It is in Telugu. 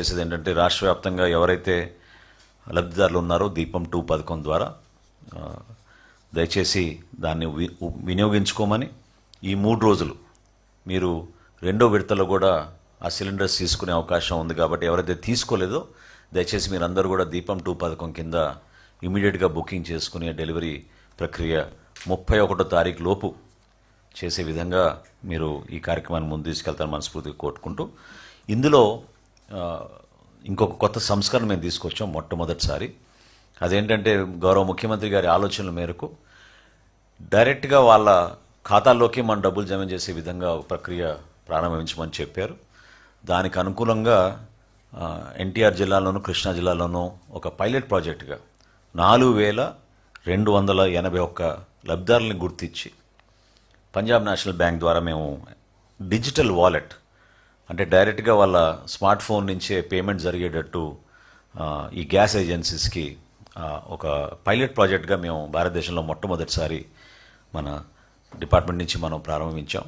చేసేది ఏంటంటే రాష్ట్ర వ్యాప్తంగా ఎవరైతే లబ్ధిదారులు ఉన్నారో దీపం 2 పథకం ద్వారా దయచేసి దాన్ని వినియోగించుకోమని ఈ 3 రోజులు మీరు రెండో విడతలో కూడా ఆ సిలిండర్స్ తీసుకునే అవకాశం ఉంది కాబట్టి ఎవరైతే తీసుకోలేదో దయచేసి మీరందరూ కూడా దీపం 2 పథకం కింద ఇమీడియట్గా బుకింగ్ చేసుకునే డెలివరీ ప్రక్రియ 31వ తారీఖు లోపు చేసే విధంగా మీరు ఈ కార్యక్రమాన్ని ముందు తీసుకెళ్తారని మనస్ఫూర్తిగా కోరుకుంటూ ఇందులో ఇంకొక కొత్త సంస్కరణ మేము తీసుకొచ్చాం మొట్టమొదటిసారి. అదేంటంటే గౌరవ ముఖ్యమంత్రి గారి ఆలోచనల మేరకు డైరెక్ట్గా వాళ్ళ ఖాతాల్లోకి మన డబ్బులు జమ చేసే విధంగా ఒక ప్రక్రియ ప్రారంభించమని చెప్పారు. దానికి అనుకూలంగా ఎన్టీఆర్ జిల్లాలోను కృష్ణా జిల్లాలోనూ ఒక పైలట్ ప్రాజెక్టుగా 4281 లబ్ధిదారులను గుర్తించి పంజాబ్ నేషనల్ బ్యాంక్ ద్వారా మేము డిజిటల్ వాలెట్ అంటే డైరెక్ట్గా వాళ్ళ స్మార్ట్ ఫోన్ నుంచే పేమెంట్ జరిగేటట్టు ఈ గ్యాస్ ఏజెన్సీస్కి ఒక పైలట్ ప్రాజెక్ట్గా మేము భారతదేశంలో మొట్టమొదటిసారి మన డిపార్ట్మెంట్ నుంచి మనం ప్రారంభించాం.